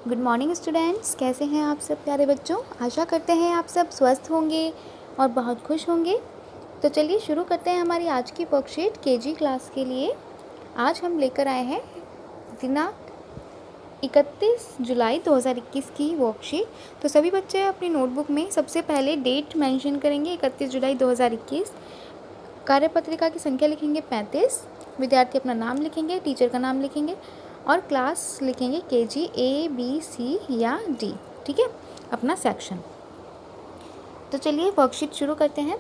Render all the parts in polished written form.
Good morning students, कैसे हैं आप सब प्यारे बच्चों। आशा करते हैं आप सब स्वस्थ होंगे और बहुत खुश होंगे। तो चलिए शुरू करते हैं हमारी आज की वर्कशीट केजी क्लास के लिए। आज हम लेकर आए हैं दिनांक 31 जुलाई 2021 की वर्कशीट। तो सभी बच्चे अपनी नोटबुक में सबसे पहले डेट मेंशन करेंगे 31 जुलाई 2021। कार्यपत्रिका की संख्या लिखेंगे 35। विद्यार्थी अपना नाम लिखेंगे, टीचर का नाम लिखेंगे और क्लास लिखेंगे केजी A B C या D। ठीक है, अपना सेक्शन। तो चलिए वर्कशीट शुरू करते हैं।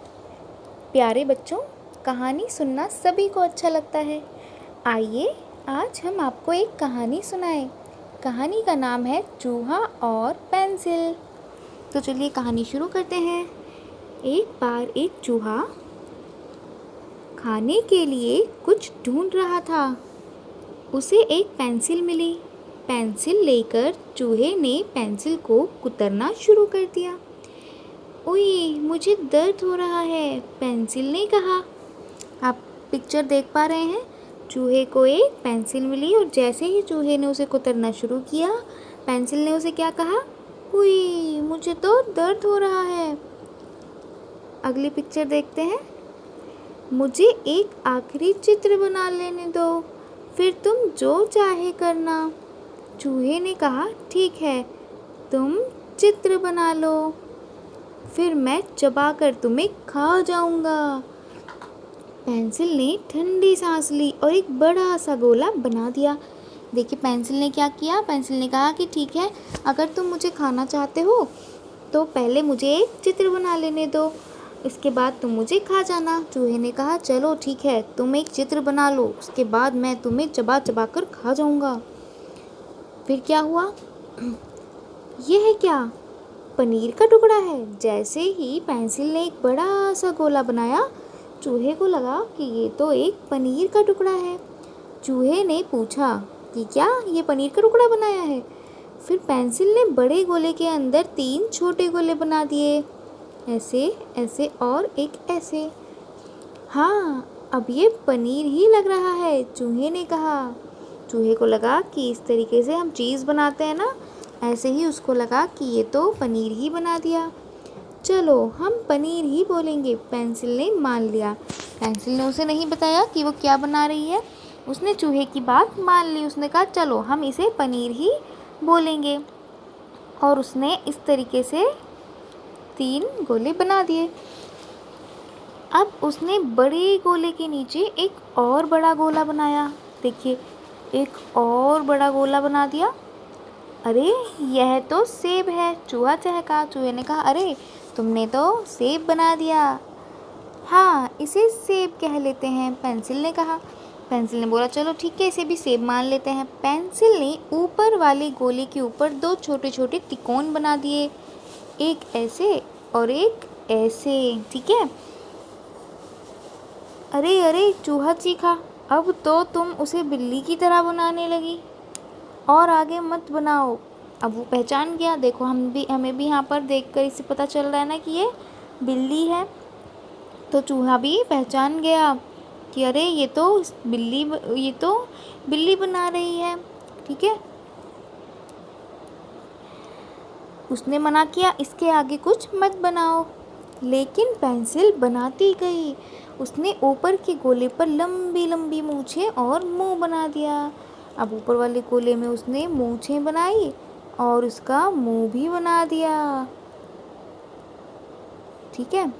प्यारे बच्चों, कहानी सुनना सभी को अच्छा लगता है। आइए आज हम आपको एक कहानी सुनाएं। कहानी का नाम है चूहा और पेंसिल। तो चलिए कहानी शुरू करते हैं। एक बार एक चूहा खाने के लिए कुछ ढूंढ रहा था। उसे एक पेंसिल मिली। पेंसिल लेकर चूहे ने पेंसिल को कुतरना शुरू कर दिया। ओए, मुझे दर्द हो रहा है, पेंसिल ने कहा। आप पिक्चर देख पा रहे हैं। चूहे को एक पेंसिल मिली और जैसे ही चूहे ने उसे कुतरना शुरू किया, पेंसिल ने उसे क्या कहा? ओए, मुझे तो दर्द हो रहा है। अगली पिक्चर देखते हैं। मुझे एक आखिरी चित्र बना लेने दो, फिर तुम जो चाहे करना। चूहे ने कहा, ठीक है, तुम चित्र बना लो, फिर मैं चबाकर तुम्हें खा जाऊंगा। पेंसिल ने ठंडी सांस ली और एक बड़ा सा गोला बना दिया। देखिए पेंसिल ने क्या किया। पेंसिल ने कहा कि ठीक है, अगर तुम मुझे खाना चाहते हो तो पहले मुझे एक चित्र बना लेने दो, इसके बाद तुम मुझे खा जाना। चूहे ने कहा, चलो ठीक है, तुम एक चित्र बना लो, उसके बाद मैं तुम्हें चबा चबा कर खा जाऊंगा। फिर क्या हुआ? यह है क्या? पनीर का टुकड़ा है। जैसे ही पेंसिल ने एक बड़ा सा गोला बनाया, चूहे को लगा कि ये तो एक पनीर का टुकड़ा है। चूहे ने पूछा कि क्या ये पनीर का टुकड़ा बनाया है? फिर पेंसिल ने बड़े गोले के अंदर 3 छोटे गोले बना दिए, ऐसे ऐसे और एक ऐसे। हाँ, अब ये पनीर ही लग रहा है, चूहे ने कहा। चूहे को लगा कि इस तरीके से हम चीज़ बनाते हैं ना, ऐसे ही उसको लगा कि ये तो पनीर ही बना दिया। चलो हम पनीर ही बोलेंगे, पेंसिल ने मान लिया। पेंसिल ने उसे नहीं बताया कि वो क्या बना रही है। उसने चूहे की बात मान ली। उसने कहा चलो हम इसे पनीर ही बोलेंगे, और उसने इस तरीके से 3 गोले बना दिए। अब उसने बड़े गोले के नीचे एक और बड़ा गोला बनाया। देखिए, एक और बड़ा गोला बना दिया। अरे, यह तो सेब है, चूहा चहका। चूहे ने कहा, अरे तुमने तो सेब बना दिया। हाँ, इसे सेब कह लेते हैं, पेंसिल ने कहा। पेंसिल ने बोला, चलो ठीक है, इसे भी सेब मान लेते हैं। पेंसिल ने ऊपर वाले गोले के ऊपर 2 छोटे छोटे त्रिकोण बना दिए, एक ऐसे और एक ऐसे। ठीक है। अरे अरे, चूहा चीखा, अब तो तुम उसे बिल्ली की तरह बनाने लगी, और आगे मत बनाओ। अब वो पहचान गया। देखो हमें भी यहाँ पर देखकर इसे पता चल रहा है ना कि ये बिल्ली है। तो चूहा भी पहचान गया कि अरे ये तो बिल्ली बना रही है। ठीक है। उसने मना किया, इसके आगे कुछ मत बनाओ, लेकिन पेंसिल बनाती गई। उसने ऊपर के गोले पर लंबी लंबी मूछें और मुंह बना दिया। अब ऊपर वाले गोले में उसने मूछें बनाई और उसका मुंह भी बना दिया। ठीक है।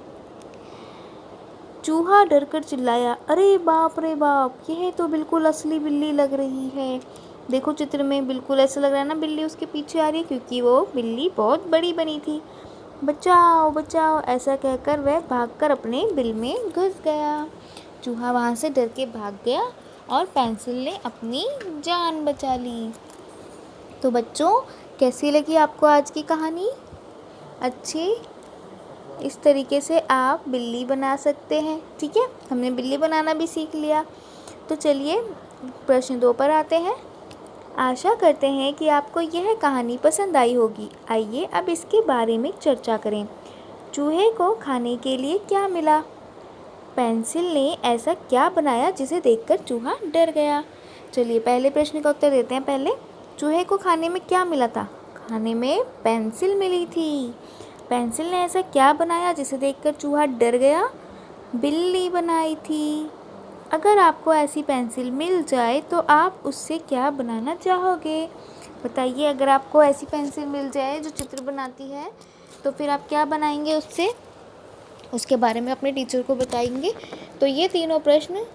चूहा डरकर चिल्लाया, अरे बाप रे बाप, यह तो बिल्कुल असली बिल्ली लग रही है। देखो चित्र में बिल्कुल ऐसा लग रहा है ना, बिल्ली उसके पीछे आ रही है, क्योंकि वो बिल्ली बहुत बड़ी बनी थी। बचाओ बचाओ, ऐसा कहकर वह भागकर अपने बिल में घुस गया। चूहा वहाँ से डर के भाग गया और पेंसिल ने अपनी जान बचा ली। तो बच्चों, कैसी लगी आपको आज की कहानी? अच्छी। इस तरीके से आप बिल्ली बना सकते हैं। ठीक है, हमने बिल्ली बनाना भी सीख लिया। तो चलिए प्रश्न 2 पर आते हैं। आशा करते हैं कि आपको यह कहानी पसंद आई होगी। आइए अब इसके बारे में चर्चा करें। चूहे को खाने के लिए क्या मिला? पेंसिल ने ऐसा क्या बनाया जिसे देखकर चूहा डर गया? चलिए पहले प्रश्न का उत्तर देते हैं। पहले, चूहे को खाने में क्या मिला था? खाने में पेंसिल मिली थी। पेंसिल ने ऐसा क्या बनाया जिसे देखकर चूहा डर गया? बिल्ली बनाई थी। अगर आपको ऐसी पेंसिल मिल जाए तो आप उससे क्या बनाना चाहोगे? बताइए, अगर आपको ऐसी पेंसिल मिल जाए जो चित्र बनाती है तो फिर आप क्या बनाएंगे उससे? उसके बारे में अपने टीचर को बताएंगे। तो ये तीनों प्रश्न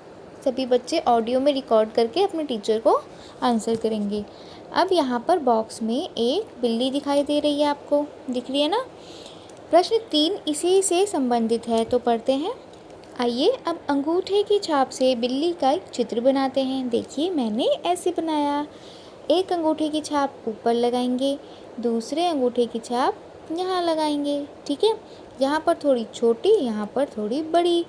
सभी बच्चे ऑडियो में रिकॉर्ड करके अपने टीचर को आंसर करेंगे। अब यहाँ पर बॉक्स में एक बिल्ली दिखाई दे रही है, आपको दिख रही है ना? प्रश्न 3 इसी से संबंधित है, तो पढ़ते हैं। आइए अब अंगूठे की छाप से बिल्ली का एक चित्र बनाते हैं। देखिए, मैंने ऐसे बनाया। एक अंगूठे की छाप ऊपर लगाएंगे, दूसरे अंगूठे की छाप यहाँ लगाएंगे, ठीक है? यहाँ पर थोड़ी छोटी, यहाँ पर थोड़ी बड़ी,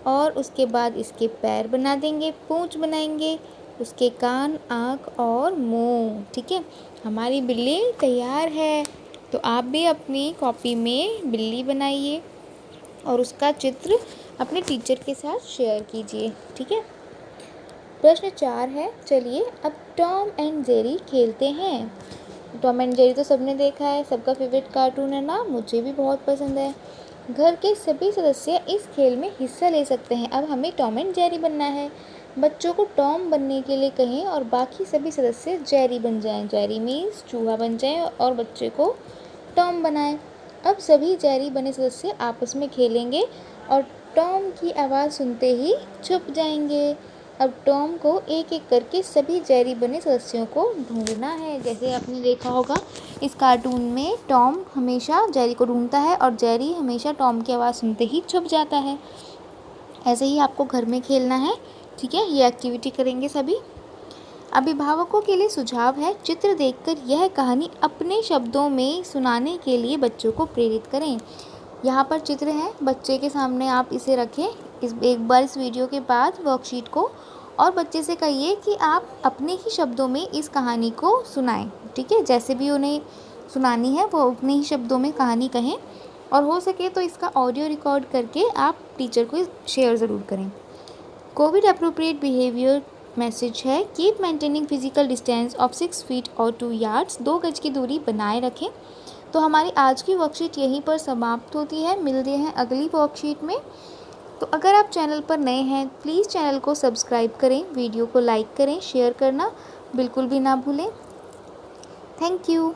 और उसके बाद इसके पैर बना देंगे, पूंछ बनाएंगे, उसके कान, आँख और मुंह, ठीक है? हमारी बिल्ली तैयार है। तो आप भी अपनी कॉपी में बिल्ली बनाइए और उसका चित्र अपने टीचर के साथ शेयर कीजिए, ठीक है? प्रश्न 4 है, चलिए अब टॉम एंड जेरी खेलते हैं। टॉम एंड जेरी तो सबने देखा है, सबका फेवरेट कार्टून है ना? मुझे भी बहुत पसंद है। घर के सभी सदस्य इस खेल में हिस्सा ले सकते हैं। अब हमें टॉम एंड जेरी बनना है। बच्चों को टॉम बनने के लिए कहें और बाकी सभी सदस्य जेरी बन जाएं। जेरी मीन्स चूहा बन जाएं और बच्चे को टॉम बनाएं। अब सभी जेरी बने सदस्य आपस में खेलेंगे और टॉम की आवाज़ सुनते ही छुप जाएंगे। अब टॉम को एक एक करके सभी जेरी बने सदस्यों को ढूंढना है। जैसे आपने देखा होगा इस कार्टून में टॉम हमेशा जेरी को ढूंढता है और जेरी हमेशा टॉम की आवाज़ सुनते ही छुप जाता है। ऐसे ही आपको घर में खेलना है, ठीक है? ये एक्टिविटी करेंगे सभी। अभिभावकों के लिए सुझाव है, चित्र देखकर यह कहानी अपने शब्दों में सुनाने के लिए बच्चों को प्रेरित करें। यहाँ पर चित्र है बच्चे के सामने, आप इसे रखें एक बार इस वीडियो के बाद वर्कशीट को, और बच्चे से कहिए कि आप अपने ही शब्दों में इस कहानी को सुनाएं, ठीक है? जैसे भी उन्हें सुनानी है वो अपने ही शब्दों में कहानी कहें, और हो सके तो इसका ऑडियो रिकॉर्ड करके आप टीचर को शेयर ज़रूर करें। कोविड अप्रोप्रिएट बिहेवियर मैसेज है, keep maintaining physical distance of 6 feet और 2 यार्ड्स। 2 गज की दूरी बनाए रखें। तो हमारी आज की वर्कशीट यहीं पर समाप्त होती है। मिलते हैं अगली वर्कशीट में। तो अगर आप चैनल पर नए हैं प्लीज़ चैनल को सब्सक्राइब करें, वीडियो को लाइक करें, शेयर करना बिल्कुल भी ना भूलें। Thank you.